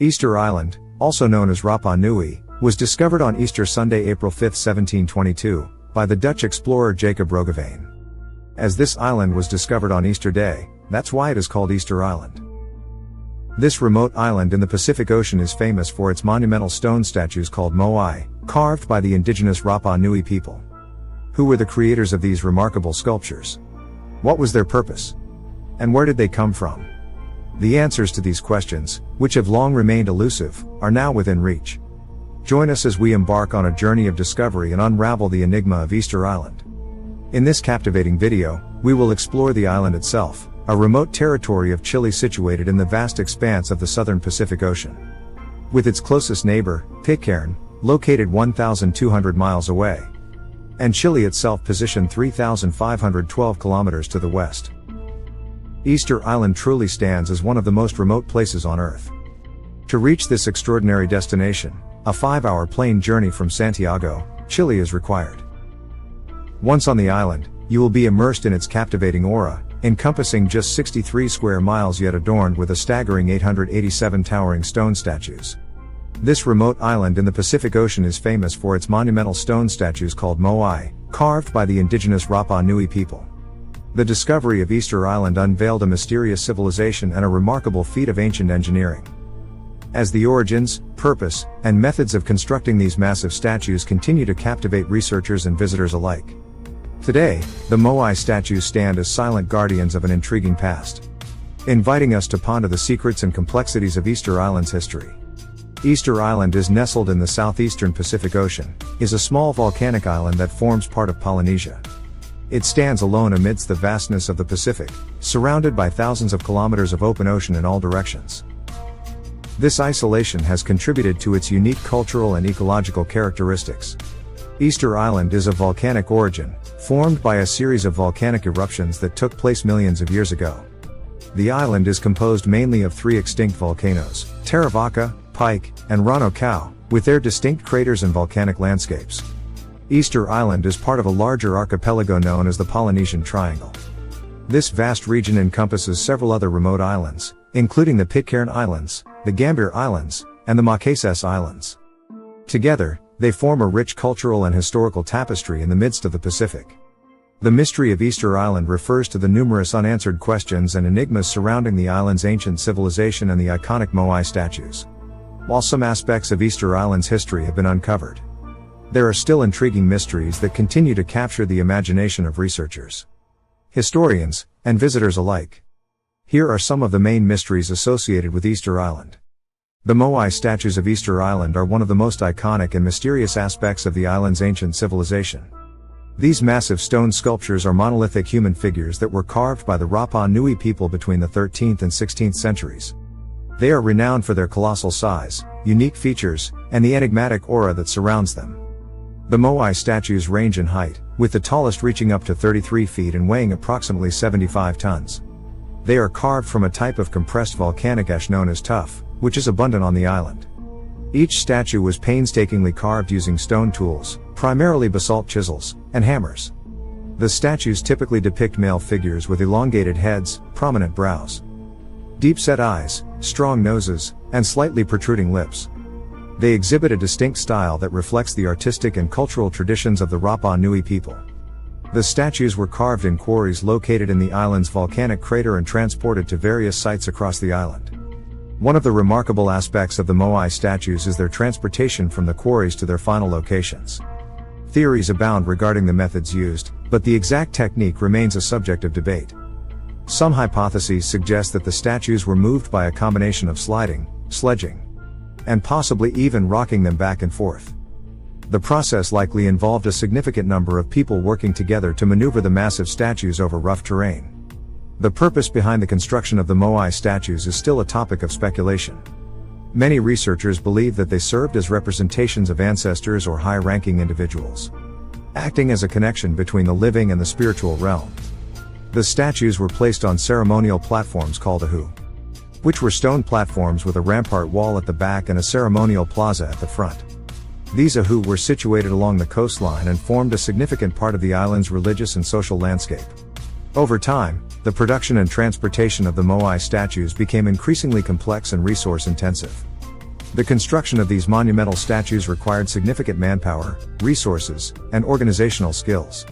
Easter Island, also known as Rapa Nui, was discovered on Easter Sunday, April 5, 1722, by the Dutch explorer Jacob Roggeveen. As this island was discovered on Easter Day, that's why it is called Easter Island. This remote island in the Pacific Ocean is famous for its monumental stone statues called Moai, carved by the indigenous Rapa Nui people. Who were the creators of these remarkable sculptures? What was their purpose? And where did they come from? The answers to these questions, which have long remained elusive, are now within reach. Join us as we embark on a journey of discovery and unravel the enigma of Easter Island. In this captivating video, we will explore the island itself, a remote territory of Chile situated in the vast expanse of the southern Pacific Ocean. With its closest neighbor, Pitcairn, located 1,200 miles away, and Chile itself positioned 3,512 kilometers to the west. Easter Island truly stands as one of the most remote places on Earth. To reach this extraordinary destination, a 5-hour plane journey from Santiago, Chile is required. Once on the island, you will be immersed in its captivating aura, encompassing just 63 square miles yet adorned with a staggering 887 towering stone statues. This remote island in the Pacific Ocean is famous for its monumental stone statues called Moai, carved by the indigenous Rapa Nui people. The discovery of Easter Island unveiled a mysterious civilization and a remarkable feat of ancient engineering. As the origins, purpose, and methods of constructing these massive statues continue to captivate researchers and visitors alike. Today, the Moai statues stand as silent guardians of an intriguing past, inviting us to ponder the secrets and complexities of Easter Island's history. Easter Island is nestled in the southeastern Pacific Ocean, is a small volcanic island that forms part of Polynesia. It stands alone amidst the vastness of the Pacific, surrounded by thousands of kilometers of open ocean in all directions. This isolation has contributed to its unique cultural and ecological characteristics. Easter Island is of volcanic origin, formed by a series of volcanic eruptions that took place millions of years ago. The island is composed mainly of 3 extinct volcanoes, Taravaca, Pike, and Rano Kau, with their distinct craters and volcanic landscapes. Easter Island is part of a larger archipelago known as the Polynesian Triangle. This vast region encompasses several other remote islands, including the Pitcairn Islands, the Gambier Islands, and the Marquesas Islands. Together, they form a rich cultural and historical tapestry in the midst of the Pacific. The mystery of Easter Island refers to the numerous unanswered questions and enigmas surrounding the island's ancient civilization and the iconic Moai statues. While some aspects of Easter Island's history have been uncovered, there are still intriguing mysteries that continue to capture the imagination of researchers, historians, and visitors alike. Here are some of the main mysteries associated with Easter Island. The Moai statues of Easter Island are one of the most iconic and mysterious aspects of the island's ancient civilization. These massive stone sculptures are monolithic human figures that were carved by the Rapa Nui people between the 13th and 16th centuries. They are renowned for their colossal size, unique features, and the enigmatic aura that surrounds them. The Moai statues range in height, with the tallest reaching up to 33 feet and weighing approximately 75 tons. They are carved from a type of compressed volcanic ash known as tuff, which is abundant on the island. Each statue was painstakingly carved using stone tools, primarily basalt chisels, and hammers. The statues typically depict male figures with elongated heads, prominent brows, deep-set eyes, strong noses, and slightly protruding lips. They exhibit a distinct style that reflects the artistic and cultural traditions of the Rapa Nui people. The statues were carved in quarries located in the island's volcanic crater and transported to various sites across the island. One of the remarkable aspects of the Moai statues is their transportation from the quarries to their final locations. Theories abound regarding the methods used, but the exact technique remains a subject of debate. Some hypotheses suggest that the statues were moved by a combination of sliding, sledging, and possibly even rocking them back and forth. The process likely involved a significant number of people working together to maneuver the massive statues over rough terrain. The purpose behind the construction of the Moai statues is still a topic of speculation. Many researchers believe that they served as representations of ancestors or high-ranking individuals, acting as a connection between the living and the spiritual realm. The statues were placed on ceremonial platforms called ahu, which were stone platforms with a rampart wall at the back and a ceremonial plaza at the front. These ahu were situated along the coastline and formed a significant part of the island's religious and social landscape. Over time, the production and transportation of the Moai statues became increasingly complex and resource-intensive. The construction of these monumental statues required significant manpower, resources, and organizational skills.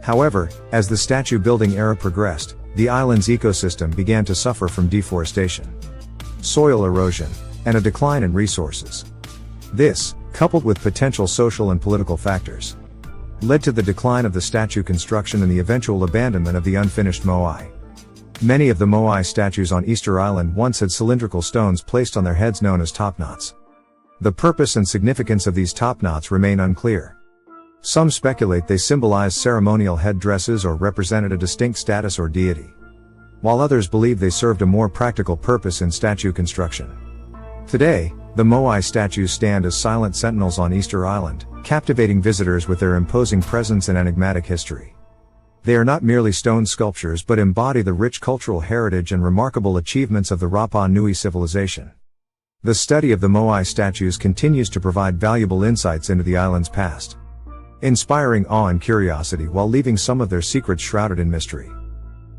However, as the statue building era progressed, the island's ecosystem began to suffer from deforestation, soil erosion, and a decline in resources. This, coupled with potential social and political factors, led to the decline of the statue construction and the eventual abandonment of the unfinished Moai. Many of the Moai statues on Easter Island once had cylindrical stones placed on their heads known as topknots. The purpose and significance of these topknots remain unclear. Some speculate they symbolized ceremonial headdresses or represented a distinct status or deity, while others believe they served a more practical purpose in statue construction. Today, the Moai statues stand as silent sentinels on Easter Island, captivating visitors with their imposing presence and enigmatic history. They are not merely stone sculptures but embody the rich cultural heritage and remarkable achievements of the Rapa Nui civilization. The study of the Moai statues continues to provide valuable insights into the island's past, inspiring awe and curiosity while leaving some of their secrets shrouded in mystery.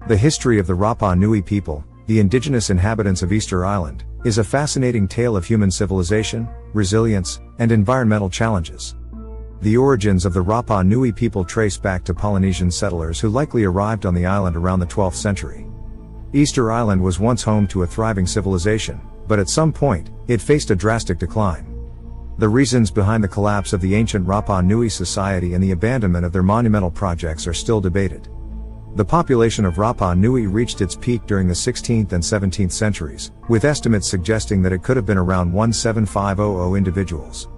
The history of the Rapa Nui people, the indigenous inhabitants of Easter Island, is a fascinating tale of human civilization, resilience, and environmental challenges. The origins of the Rapa Nui people trace back to Polynesian settlers who likely arrived on the island around the 12th century. Easter Island was once home to a thriving civilization, but at some point, it faced a drastic decline. The reasons behind the collapse of the ancient Rapa Nui society and the abandonment of their monumental projects are still debated. The population of Rapa Nui reached its peak during the 16th and 17th centuries, with estimates suggesting that it could have been around 17500 individuals.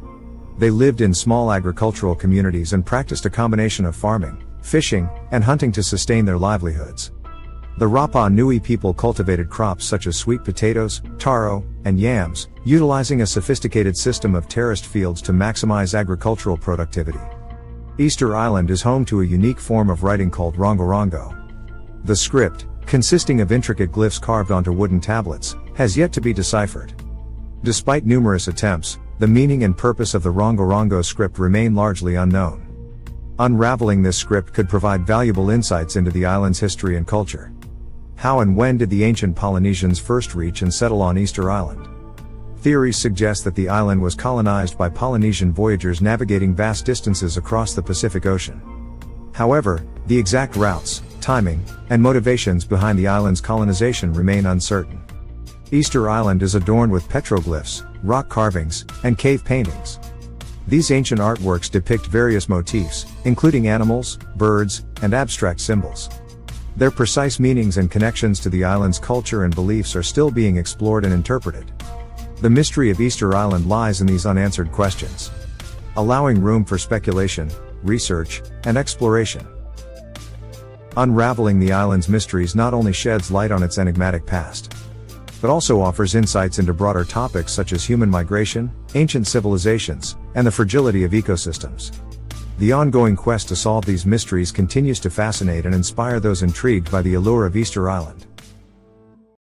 They lived in small agricultural communities and practiced a combination of farming, fishing, and hunting to sustain their livelihoods. The Rapa Nui people cultivated crops such as sweet potatoes, taro, and yams, utilizing a sophisticated system of terraced fields to maximize agricultural productivity. Easter Island is home to a unique form of writing called rongorongo. The script, consisting of intricate glyphs carved onto wooden tablets, has yet to be deciphered. Despite numerous attempts, the meaning and purpose of the rongorongo script remain largely unknown. Unraveling this script could provide valuable insights into the island's history and culture. How and when did the ancient Polynesians first reach and settle on Easter Island? Theories suggest that the island was colonized by Polynesian voyagers navigating vast distances across the Pacific Ocean. However, the exact routes, timing, and motivations behind the island's colonization remain uncertain. Easter Island is adorned with petroglyphs, rock carvings, and cave paintings. These ancient artworks depict various motifs, including animals, birds, and abstract symbols. Their precise meanings and connections to the island's culture and beliefs are still being explored and interpreted. The mystery of Easter Island lies in these unanswered questions, allowing room for speculation, research, and exploration. Unraveling the island's mysteries not only sheds light on its enigmatic past, but also offers insights into broader topics such as human migration, ancient civilizations, and the fragility of ecosystems. The ongoing quest to solve these mysteries continues to fascinate and inspire those intrigued by the allure of Easter Island.